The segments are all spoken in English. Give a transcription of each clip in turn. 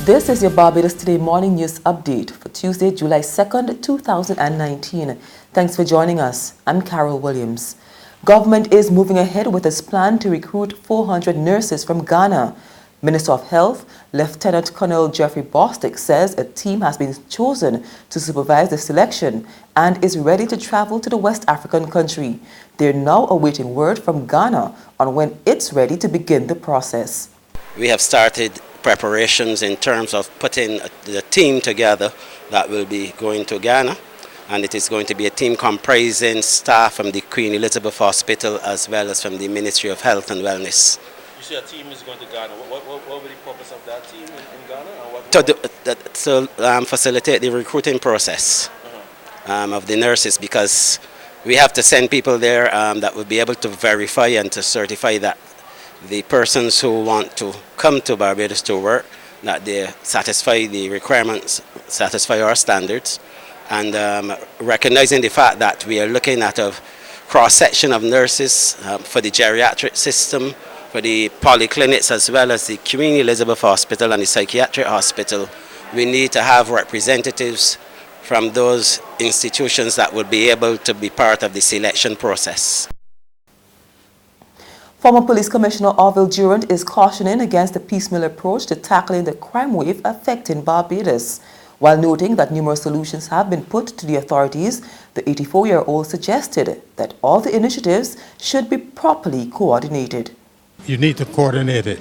This is your Barbados Today morning news update for Tuesday, July 2nd, 2019. Thanks for joining us. I'm Carol Williams. Government is moving ahead with its plan to recruit 400 nurses from Ghana. Minister of Health, Lieutenant Colonel Jeffrey Bostick, says a team has been chosen to supervise the selection and is ready to travel to the West African country. They're now awaiting word from Ghana on when it's ready to begin the process. We have started preparations in terms of putting the team together that will be going to Ghana, and it is going to be a team comprising staff from the Queen Elizabeth Hospital as well as from the Ministry of Health and Wellness. You say a team is going to Ghana. What will be the purpose of that team in Ghana? To facilitate the recruiting process of the nurses, because we have to send people there that will be able to verify and to certify that the persons who want to come to Barbados to work, that they satisfy the requirements, satisfy our standards, and recognizing the fact that we are looking at a cross-section of nurses for the geriatric system, for the polyclinics, as well as the Queen Elizabeth Hospital and the psychiatric hospital. We need to have representatives from those institutions that will be able to be part of the selection process. Former Police Commissioner Orville Durant is cautioning against the piecemeal approach to tackling the crime wave affecting Barbados. While noting that numerous solutions have been put to the authorities, the 84-year-old suggested that all the initiatives should be properly coordinated. You need to coordinate it,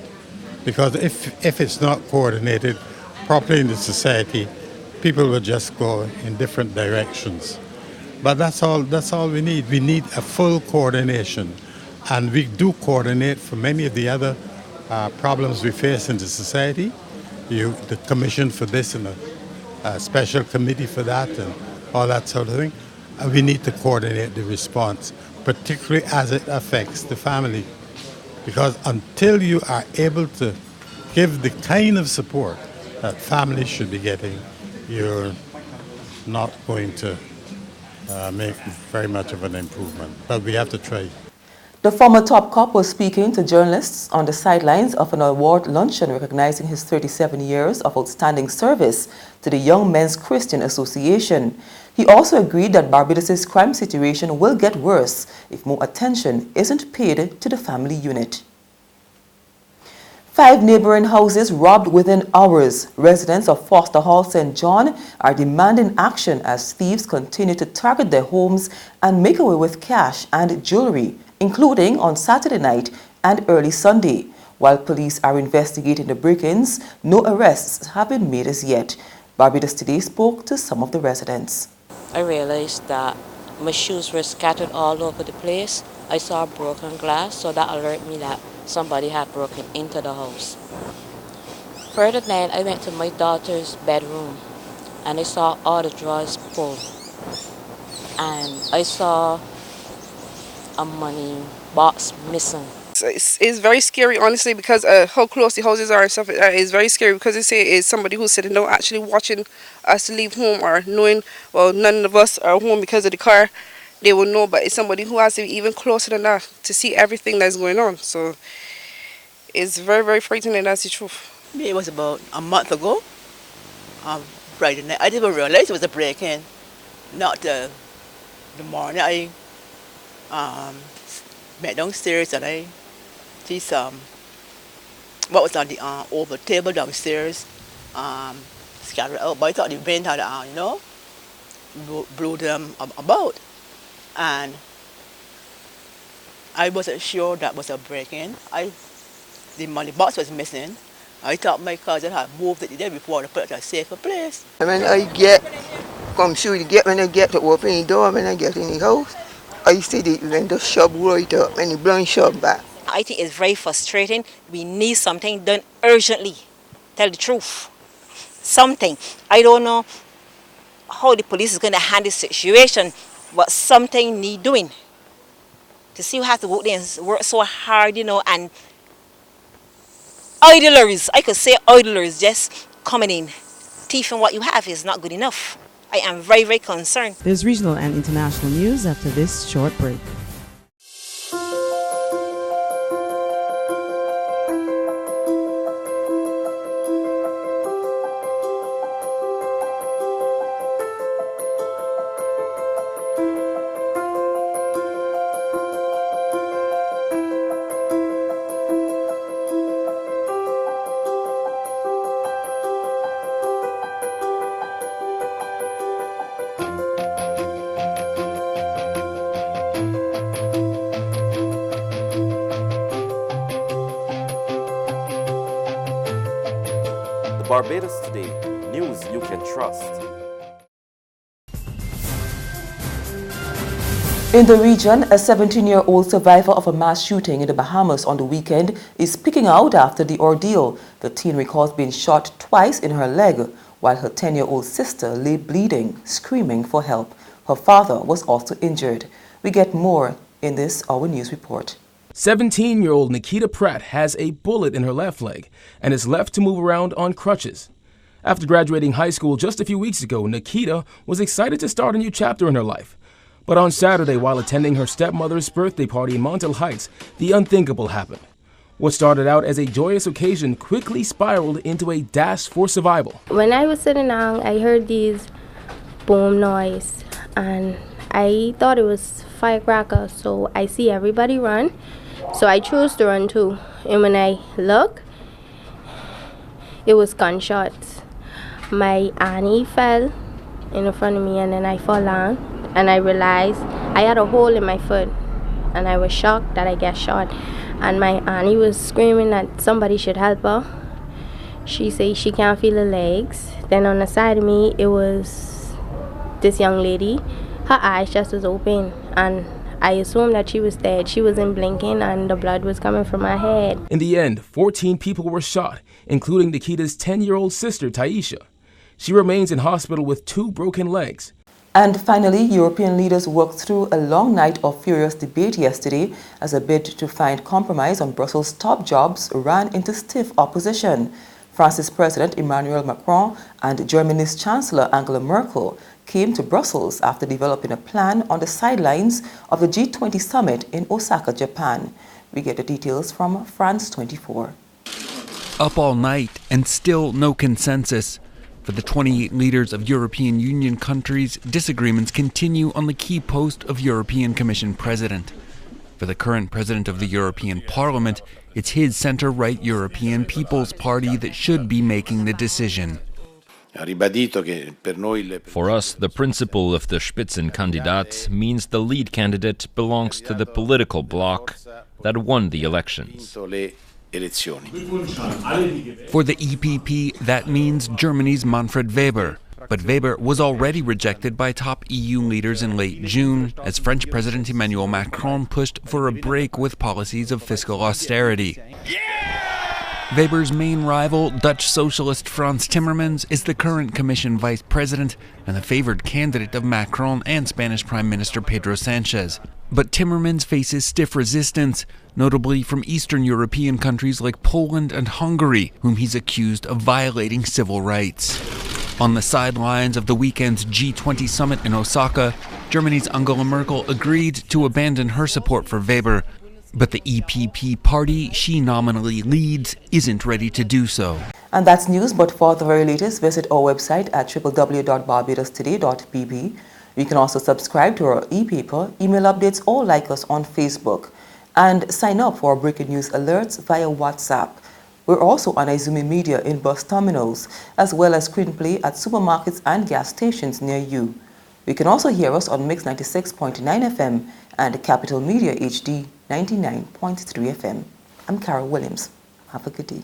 because if it's not coordinated properly in the society, people will just go in different directions. But that's all we need. We need a full coordination. And we do coordinate for many of the other problems we face in the society. The commission for this and a special committee for that and all that sort of thing. And we need to coordinate the response, particularly as it affects the family. Because until you are able to give the kind of support that families should be getting, you're not going to make very much of an improvement. But we have to try. The former top cop was speaking to journalists on the sidelines of an award luncheon recognizing his 37 years of outstanding service to the Young Men's Christian Association. He also agreed that Barbados' crime situation will get worse if more attention isn't paid to the family unit. 5 neighboring houses robbed within hours. Residents of Foster Hall, St. John are demanding action as thieves continue to target their homes and make away with cash and jewelry, including on Saturday night and early Sunday. While police are investigating the break-ins, no arrests have been made as yet. Barbados Today spoke to some of the residents. I realized that my shoes were scattered all over the place. I saw broken glass, so that alerted me that somebody had broken into the house. Further then, I went to my daughter's bedroom and I saw all the drawers pulled. And I saw a money box missing. It's very scary, honestly, because how close the houses are and stuff. It's very scary because they say it's somebody who's sitting down actually watching us leave home, or knowing, well, none of us are home because of the car. They will know, but it's somebody who has to be even closer than that to see everything that's going on. So it's very, very frightening, that's the truth. It was about a month ago, Friday night. I didn't realize it was a break-in. Not the morning. I went downstairs and I see what was on the over table downstairs, scattered out. But I thought the wind had, blew them about. And I wasn't sure that was a break-in. The money box was missing. I thought my cousin had moved it the day before to put it in a safer place. When I come through the gate, when I get to open the door, when I get in the house, I see the window shut right up and the blind shut back. I think it's very frustrating. We need something done urgently. Tell the truth. Something. I don't know how the police is going to handle the situation, but something need doing. To see who has to go there and work so hard, and idlers, I could say idlers just coming in, thieving what you have is not good enough. I am very, very concerned. There's regional and international news after this short break. Barbados Today, news you can trust. In the region, a 17-year-old survivor of a mass shooting in the Bahamas on the weekend is speaking out after the ordeal. The teen recalls being shot twice in her leg, while her 10-year-old sister lay bleeding, screaming for help. Her father was also injured. We get more in this Our News report. 17-year-old Nikita Pratt has a bullet in her left leg and is left to move around on crutches. After graduating high school just a few weeks ago, Nikita was excited to start a new chapter in her life. But on Saturday, while attending her stepmother's birthday party in Montel Heights, the unthinkable happened. What started out as a joyous occasion quickly spiraled into a dash for survival. When I was sitting down, I heard these boom noise, and I thought it was firecrackers, so I see everybody run. So I chose to run too. And when I look, it was gunshots. My auntie fell in front of me, and then I fell down. And I realized I had a hole in my foot, and I was shocked that I got shot. And my auntie was screaming that somebody should help her. She said she can't feel her legs. Then on the side of me, it was this young lady. Her eyes just was open, and I assumed that she was dead. She wasn't blinking, and the blood was coming from her head. In the end, 14 people were shot, including Nikita's 10-year-old sister, Taisha. She remains in hospital with 2 broken legs. And finally, European leaders worked through a long night of furious debate yesterday as a bid to find compromise on Brussels' top jobs ran into stiff opposition. France's President Emmanuel Macron and Germany's Chancellor Angela Merkel came to Brussels after developing a plan on the sidelines of the G20 summit in Osaka, Japan. We get the details from France 24. Up all night and still no consensus. For the 28 leaders of European Union countries, disagreements continue on the key post of European Commission President. For the current President of the European Parliament, it's his centre-right European People's Party that should be making the decision. For us, the principle of the Spitzenkandidat means the lead candidate belongs to the political bloc that won the elections. For the EPP, that means Germany's Manfred Weber. But Weber was already rejected by top EU leaders in late June as French President Emmanuel Macron pushed for a break with policies of fiscal austerity. Weber's main rival, Dutch socialist Frans Timmermans, is the current Commission Vice President and the favored candidate of Macron and Spanish Prime Minister Pedro Sanchez. But Timmermans faces stiff resistance, notably from Eastern European countries like Poland and Hungary, whom he's accused of violating civil rights. On the sidelines of the weekend's G20 summit in Osaka, Germany's Angela Merkel agreed to abandon her support for Weber. But the EPP party she nominally leads isn't ready to do so. And that's news, but for the very latest, visit our website at www.barbadostoday.bb. You can also subscribe to our e-paper, email updates, or like us on Facebook. And sign up for our breaking news alerts via WhatsApp. We're also on Izumi Media in bus terminals, as well as screenplay at supermarkets and gas stations near you. You can also hear us on Mix 96.9 FM and Capital Media HD 99.3 FM. I'm Carol Williams. Have a good day.